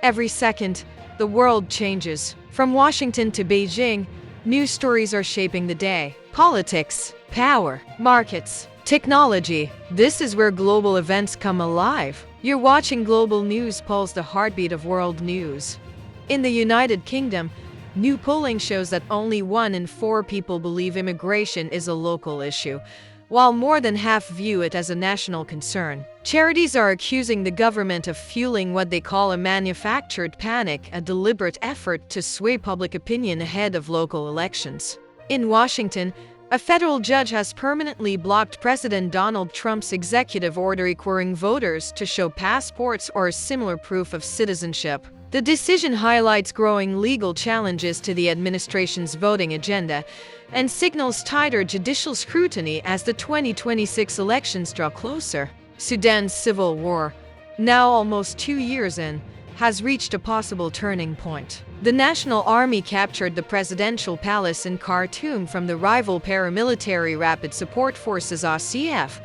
Every second, the world changes. From Washington to Beijing, news stories are shaping the day. Politics, power, markets, technology. This is where global events come alive. You're watching Global News Pulse, the heartbeat of world news. In the United Kingdom, new polling shows that only 1 in 4 people believe immigration is a local issue, while more than half view it as a national concern. Charities are accusing the government of fueling what they call a manufactured panic, a deliberate effort to sway public opinion ahead of local elections. In Washington, a federal judge has permanently blocked President Donald Trump's executive order requiring voters to show passports or similar proof of citizenship. The decision highlights growing legal challenges to the administration's voting agenda and signals tighter judicial scrutiny as the 2026 elections draw closer. Sudan's civil war, now almost 2 years in, has reached a possible turning point. The National Army captured the presidential palace in Khartoum from the rival paramilitary Rapid Support Forces RCF,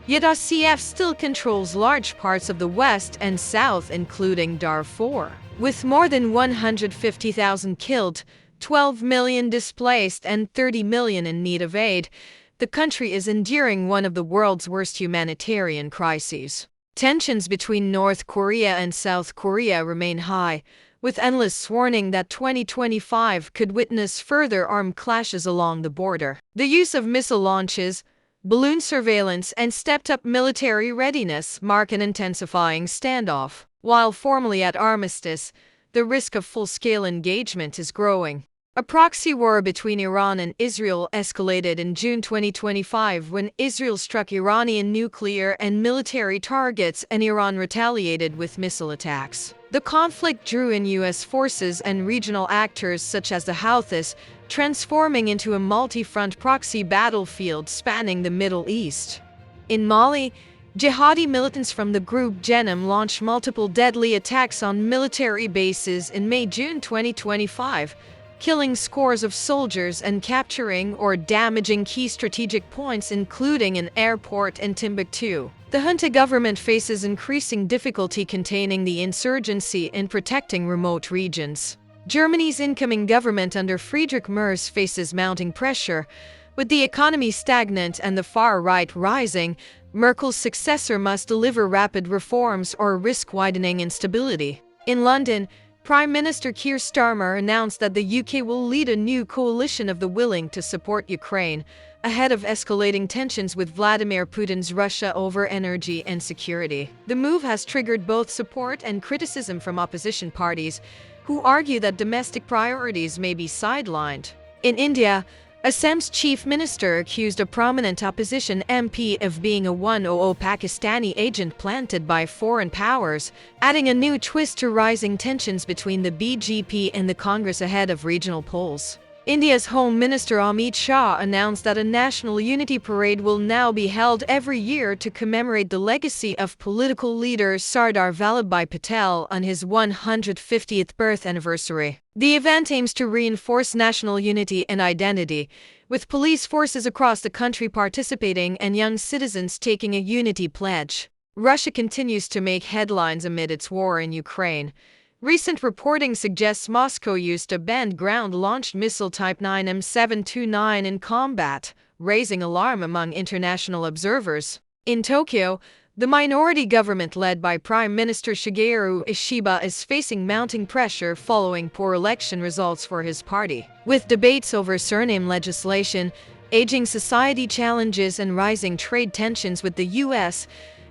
yet RCF still controls large parts of the west and south, including Darfur. With more than 150,000 killed, 12 million displaced, and 30 million in need of aid, the country is enduring one of the world's worst humanitarian crises. Tensions between North Korea and South Korea remain high, with analysts warning that 2025 could witness further armed clashes along the border. The use of missile launches, balloon surveillance, and stepped-up military readiness mark an intensifying standoff. While formally at armistice, the risk of full-scale engagement is growing. A proxy war between Iran and Israel escalated in June 2025 when Israel struck Iranian nuclear and military targets and Iran retaliated with missile attacks. The conflict drew in U.S. forces and regional actors such as the Houthis, transforming into a multi-front proxy battlefield spanning the Middle East. In Mali, jihadi militants from the group Jenim launched multiple deadly attacks on military bases in May-June 2025, killing scores of soldiers and capturing or damaging key strategic points including an airport in Timbuktu. The junta government faces increasing difficulty containing the insurgency and protecting remote regions. Germany's incoming government under Friedrich Merz faces mounting pressure. With the economy stagnant and the far right rising, Merkel's successor must deliver rapid reforms or risk widening instability. In London, Prime Minister Keir Starmer announced that the UK will lead a new coalition of the willing to support Ukraine, ahead of escalating tensions with Vladimir Putin's Russia over energy and security. The move has triggered both support and criticism from opposition parties, who argue that domestic priorities may be sidelined. In India, Assam's chief minister accused a prominent opposition MP of being a 100 Pakistani agent planted by foreign powers, adding a new twist to rising tensions between the BJP and the Congress ahead of regional polls. India's Home Minister Amit Shah announced that a national unity parade will now be held every year to commemorate the legacy of political leader Sardar Vallabhbhai Patel on his 150th birth anniversary. The event aims to reinforce national unity and identity, with police forces across the country participating and young citizens taking a unity pledge. Russia continues to make headlines amid its war in Ukraine. Recent reporting suggests Moscow used a banned ground-launched missile Type 9 M729 in combat, raising alarm among international observers. In Tokyo, the minority government led by Prime Minister Shigeru Ishiba is facing mounting pressure following poor election results for his party. With debates over surname legislation, aging society challenges, and rising trade tensions with the U.S.,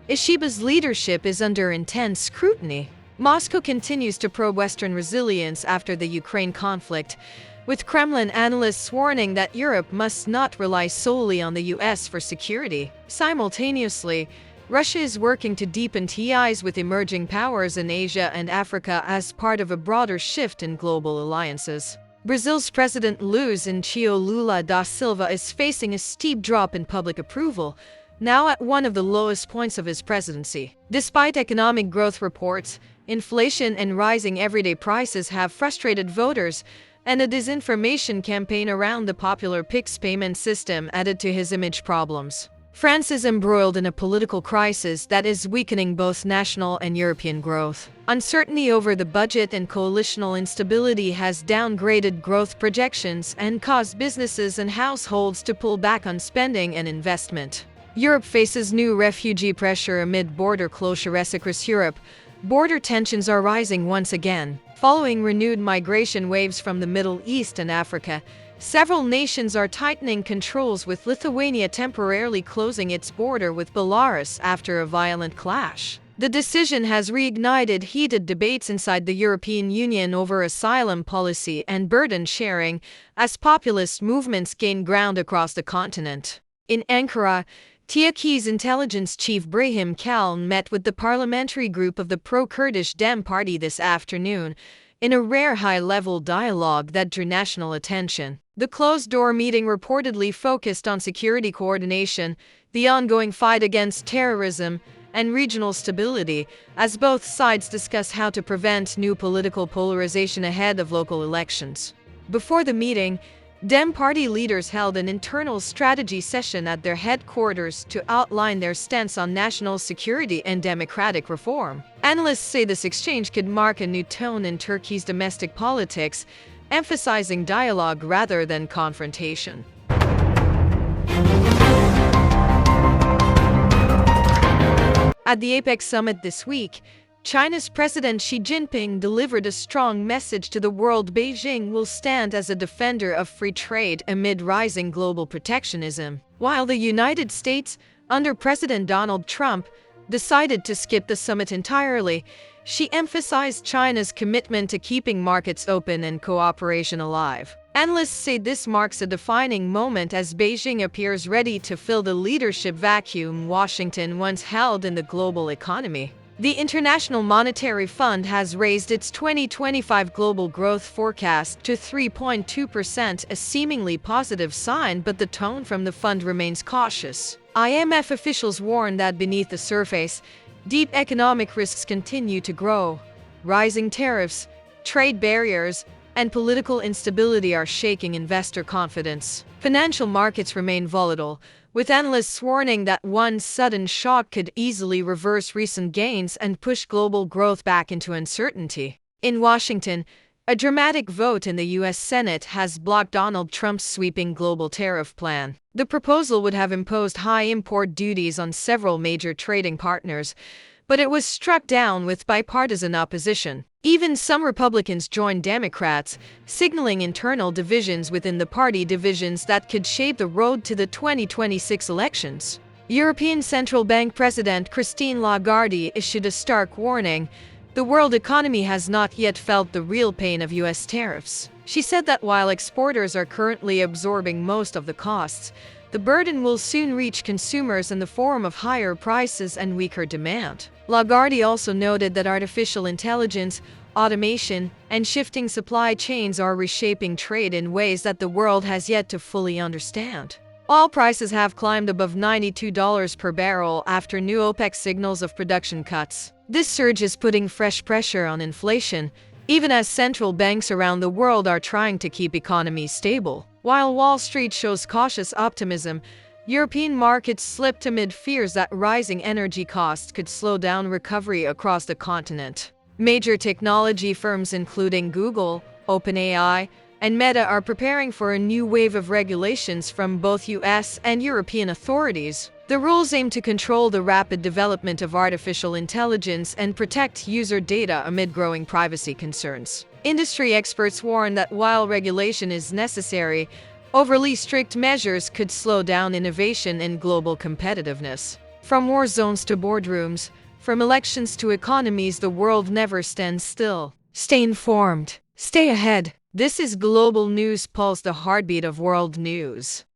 Ishiba's leadership is under intense scrutiny. Moscow continues to probe Western resilience after the Ukraine conflict, with Kremlin analysts warning that Europe must not rely solely on the US for security. Simultaneously, Russia is working to deepen ties with emerging powers in Asia and Africa as part of a broader shift in global alliances. Brazil's President Luiz Inácio Lula da Silva is facing a steep drop in public approval, now at one of the lowest points of his presidency. Despite economic growth reports, inflation and rising everyday prices have frustrated voters, and a disinformation campaign around the popular Pix payment system added to his image problems. France is embroiled in a political crisis that is weakening both national and European growth. Uncertainty over the budget and coalitional instability has downgraded growth projections and caused businesses and households to pull back on spending and investment. Europe faces new refugee pressure amid border closures across Europe. Border tensions are rising once again. Following renewed migration waves from the Middle East and Africa, several nations are tightening controls, with Lithuania temporarily closing its border with Belarus after a violent clash. The decision has reignited heated debates inside the European Union over asylum policy and burden sharing as populist movements gain ground across the continent. In Ankara, Turkey's intelligence chief Brahim Kalin met with the parliamentary group of the pro-Kurdish Dem Party this afternoon in a rare high-level dialogue that drew national attention. The closed-door meeting reportedly focused on security coordination, the ongoing fight against terrorism, and regional stability, as both sides discuss how to prevent new political polarization ahead of local elections. Before the meeting, Dem Party leaders held an internal strategy session at their headquarters to outline their stance on national security and democratic reform. Analysts say this exchange could mark a new tone in Turkey's domestic politics, emphasizing dialogue rather than confrontation. At the APEC summit this week, China's President Xi Jinping delivered a strong message to the world. Beijing will stand as a defender of free trade amid rising global protectionism. While the United States, under President Donald Trump, decided to skip the summit entirely, Xi emphasized China's commitment to keeping markets open and cooperation alive. Analysts say this marks a defining moment as Beijing appears ready to fill the leadership vacuum Washington once held in the global economy. The International Monetary Fund has raised its 2025 global growth forecast to 3.2%, a seemingly positive sign, but the tone from the fund remains cautious. IMF officials warn that beneath the surface, deep economic risks continue to grow. Rising tariffs, trade barriers, and political instability are shaking investor confidence. Financial markets remain volatile, with analysts warning that one sudden shock could easily reverse recent gains and push global growth back into uncertainty. In Washington, a dramatic vote in the U.S. Senate has blocked Donald Trump's sweeping global tariff plan. The proposal would have imposed high import duties on several major trading partners, but it was struck down with bipartisan opposition. Even some Republicans joined Democrats, signaling internal divisions within the party, divisions that could shape the road to the 2026 elections. European Central Bank President Christine Lagarde issued a stark warning: the world economy has not yet felt the real pain of U.S. tariffs. She said that while exporters are currently absorbing most of the costs, the burden will soon reach consumers in the form of higher prices and weaker demand. Lagarde also noted that artificial intelligence, automation, and shifting supply chains are reshaping trade in ways that the world has yet to fully understand. Oil prices have climbed above $92 per barrel after new OPEC signals of production cuts. This surge is putting fresh pressure on inflation, even as central banks around the world are trying to keep economies stable. While Wall Street shows cautious optimism, European markets slipped amid fears that rising energy costs could slow down recovery across the continent. Major technology firms including Google, OpenAI, and Meta are preparing for a new wave of regulations from both US and European authorities. The rules aim to control the rapid development of artificial intelligence and protect user data amid growing privacy concerns. Industry experts warn that while regulation is necessary, overly strict measures could slow down innovation and global competitiveness. From war zones to boardrooms, from elections to economies, the world never stands still. Stay informed. Stay ahead. This is Global News Pulse, the heartbeat of world news.